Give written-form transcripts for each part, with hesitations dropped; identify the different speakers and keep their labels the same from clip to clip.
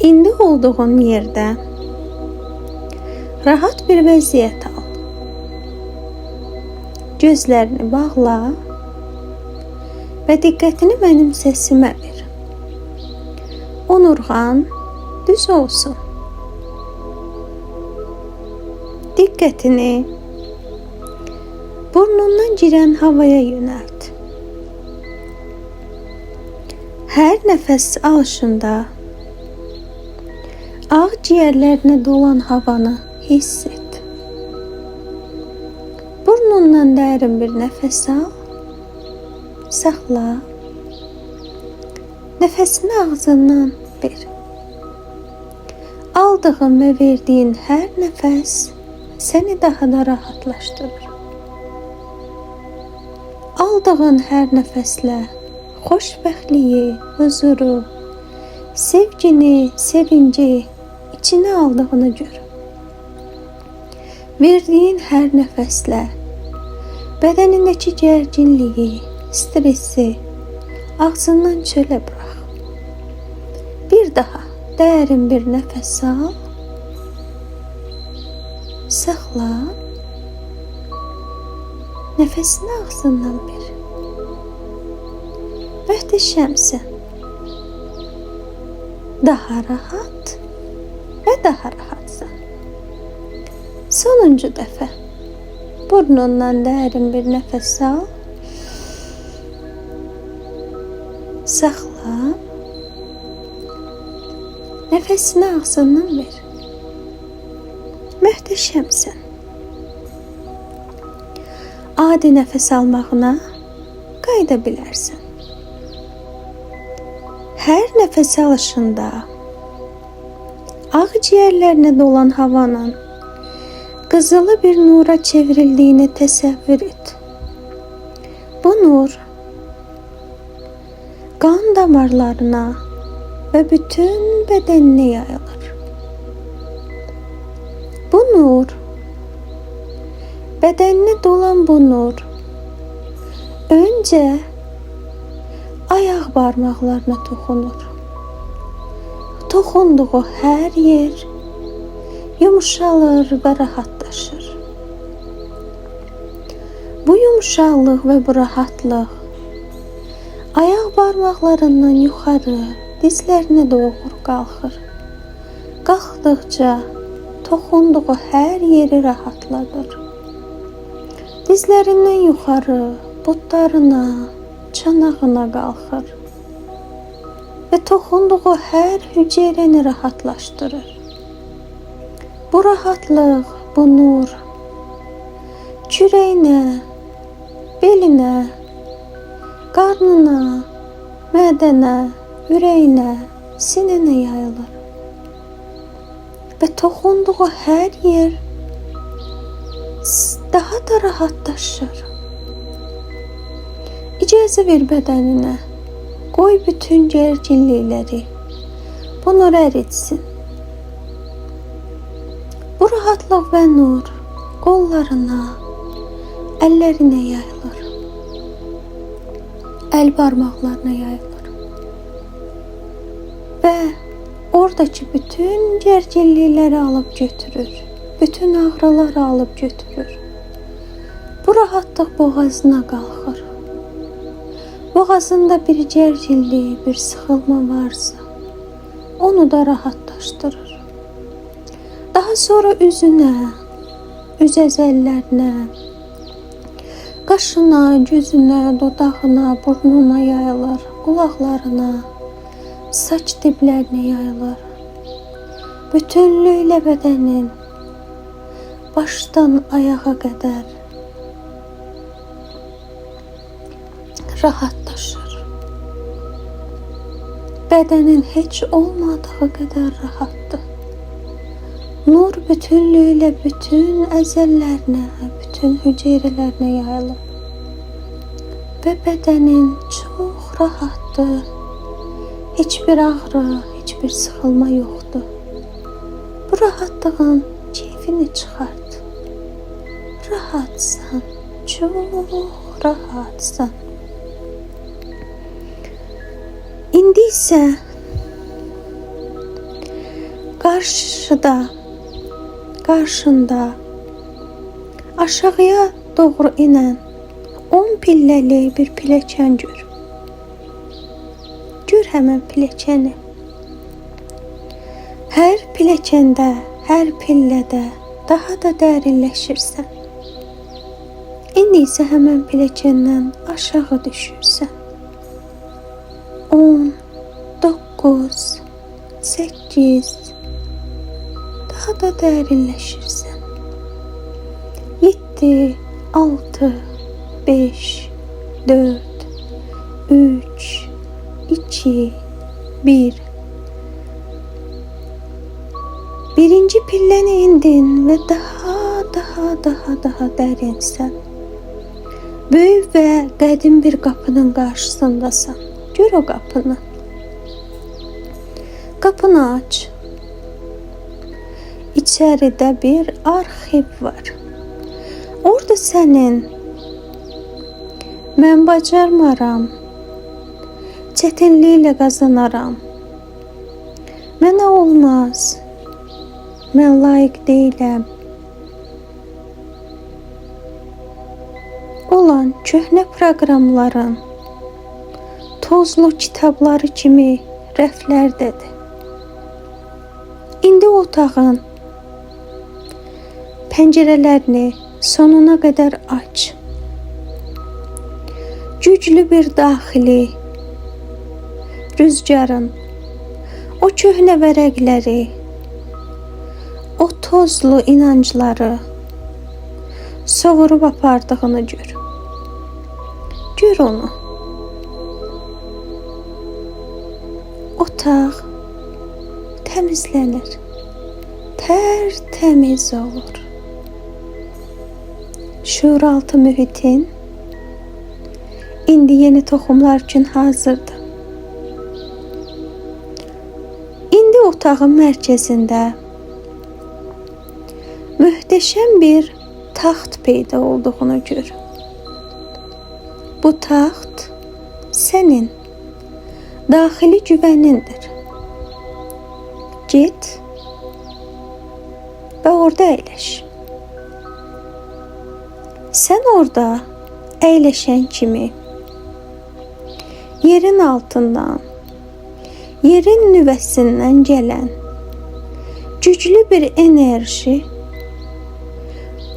Speaker 1: İndi olduğun yerdə rahat bir vəziyyət al. Gözlərini bağla və diqqətini mənim səsimə ver. Onurğan düz olsun. Diqqətini burnundan girən havaya yönəlt. Hər nəfəs alışında ağciyərlərinə dolan havanı hiss et. Burnundan dərin bir nəfəs al, saxla. Nəfəsini ağzından ver. Aldığın və verdiyin hər nəfəs səni daha da rahatlaşdırır. Aldığın hər nəfəslə xoşbəxtliyi, huzuru, sevgini, sevinci içine aldığını gör. Verdiyin hər nəfəslə bədənindəki gərginliyi, stresi ağzından çölə bırax. Bir daha dərin bir nəfəs al, saxla, nəfəsini ağzından ver. Möhtəşəmsən. Daha rahat və daha rahatsan. Sonuncu dəfə burnundan dərin bir nəfəs al, saxla, nəfəsini ağzından ver. Möhtəşəmsən. Adi nəfəs almağına qayıda bilərsən. Hər nəfəs alışında ağciyərlərinə dolan havanın qızılı bir nura çevrildiyini təsəvvür et. Bu nur qan damarlarına və bütün bədəninə yayılır. Bu nur, bədəninə dolan bu nur öncə ayaq barmaqlarına toxunur. Toxunduğu hər yer yumuşalır və rahatlaşır. Bu yumuşaqlıq və bu rahatlıq ayaq barmaqlarından yuxarı dizlərinə doğru qalxır. Qalxdıqca toxunduğu hər yeri rahatladır. Dizlərindən yuxarı butlarına, çanağına qalxır və toxunduğu hər hüceyrəni rahatlaşdırır. Bu rahatlıq, bu nur kürəyinə, belinə, qarnına, mədənə, ürəyinə, sinənə yayılır və toxunduğu hər yer daha da rahatlaşır. İcazə ver bədəninə, qoy bütün gərginlikləri bu nur əritsin. Bu rahatlıq və nur qollarına, əllərinə yayılır. Əl barmaqlarına yayılır. Və oradakı bütün gərginlikləri alıb götürür. Bütün ağrıları alıb götürür. Bu rahatlıq boğazına qalxır. Boğazında bir gərginlik, bir sıxılma varsa, onu da rahatlaşdırır. Daha sonra üzünə, üz əzəllərinə, qaşına, gözünə, dodağına, burnuna yayılır, qulaqlarına, saç diblərinə yayılır. Bütünlüklə bədənin başdan ayağa qədər rahatlaşır. Bədənin heç olmadığı qədər rahatdır. Nur bütünlüyülə bütün əzəllərinə, bütün hüceyrələrinə yayılır. Və bədənin çox rahatdır. Heç bir ağrı, heç bir sıxılma yoxdur. Bu rahatlığın keyfini çıxart. Rahatsan, çox rahatsan. İndi isə qarşında aşağıya doğru inen 10 pilləli bir pilləkən gör. Gör həmən pilləkəni. Hər pilləkəndə, hər pillədə daha da dərinləşirsən. İndi isə həmən pilləkəndən aşağı düşürsən. 10, 9, 8, daha da dərinləşirsən. 7, 6, 5, 4, 3, 2, 1. Birinci pilləni indin və daha dərinsən. Böyük və qədim bir qapının qarşısındasan. Gör o qapını. Qapını aç. İçəridə bir arxiv var. Orada sənin mən bacarmaram, çətinliklə qazanaram, mənə olmaz, mən layiq deyiləm olan köhnə proqramların tozlu kitabları kimi rəflərdədir. İndi otağın pəncərələrini sonuna qədər aç. Güclü bir daxili rüzgarın o köhnə vərəqləri, o tozlu inancları sovurub apardığını gör. Gör onu. Otaq təmizlənir, tərtəmiz olur. Şuuraltı mühitin indi yeni toxumlar üçün hazırdır. İndi otağın mərkəzində möhtəşəm bir taxt peyda olduğunu gör. Bu taxt sənin daxili güvənindir. Get və orada əyləş. Sən orada əyləşən kimi yerin altından, yerin nüvəsindən gələn güclü bir enerji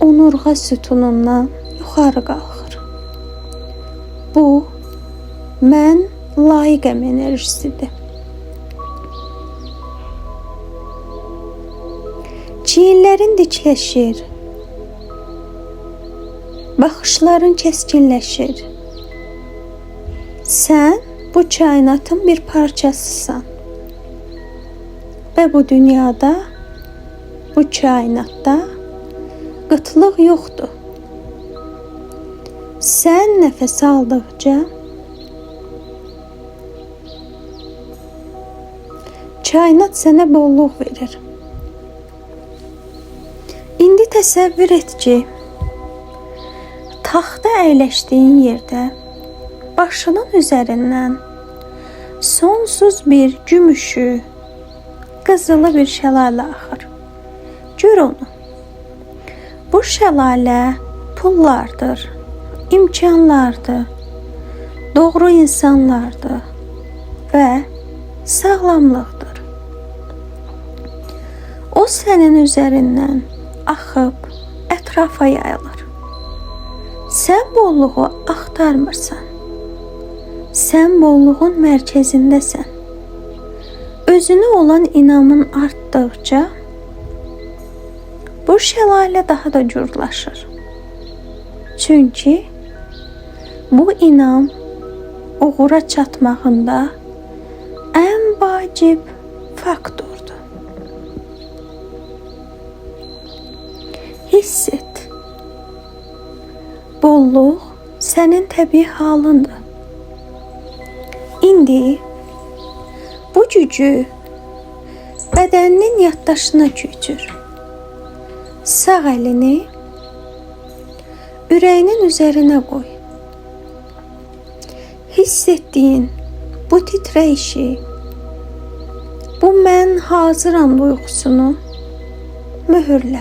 Speaker 1: onurğa sütunundan yuxarı qalxır. Bu, mən layiqəm enerjisidir. Çiyinlərin dikləşir, baxışların kəskinləşir. Sən bu kainatın bir parçasısan və bu dünyada, bu kainatda qıtlıq yoxdur. Sən nəfəs aldıqca kainat sənə bolluq verir. İndi təsəvvür et ki, taxta əyləşdiyin yerdə başının üzərindən sonsuz bir gümüşü, qızılı bir şəlalə axır. Gör onu. Bu şəlalə pullardır, imkanlardır, doğru insanlardır və sağlamlıqdır. O sənin üzərindən axıb ətrafa yayılır. Sən bolluğu axtarmırsan. Sən bolluğun mərkəzindəsən. Özünə olan inamın artdıqca bu şəlalə daha da gurlaşır. Çünki bu inam uğura çatmağında ən vacib faktordur. Hiss et. Bolluq sənin təbii halındır. İndi bu gücü bədəninin yaddaşına köçür. Sağ əlini ürəyinin üzərinə qoy. Hiss etdiyin bu titrəyişi, bu Bu mən hazıram duyğusunu mühürlə.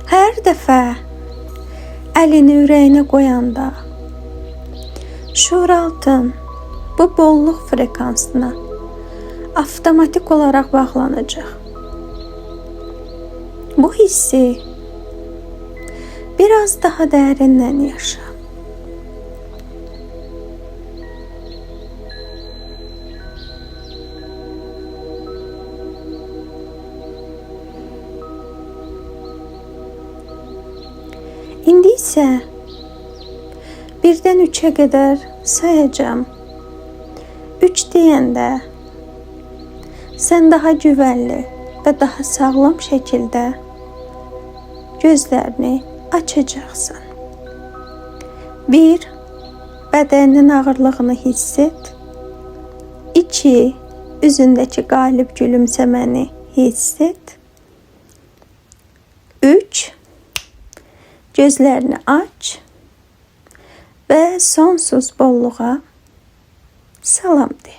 Speaker 1: Hər dəfə əlini ürəyinə qoyanda şuuraltın bu bolluq frekansına avtomatik olaraq bağlanacaq. Bu hissi biraz daha dərindən yaşa. İndi isə 1-dən 3-ə qədər sayacağım. 3 deyəndə sən daha güvənli və daha sağlam şəkildə gözlərini açacaqsan. 1. Bədəninin ağırlığını hiss et. 2. Üzündəki qalib gülümsəməni hiss et. 3. Gözlərini aç və sonsuz bolluğa salam de.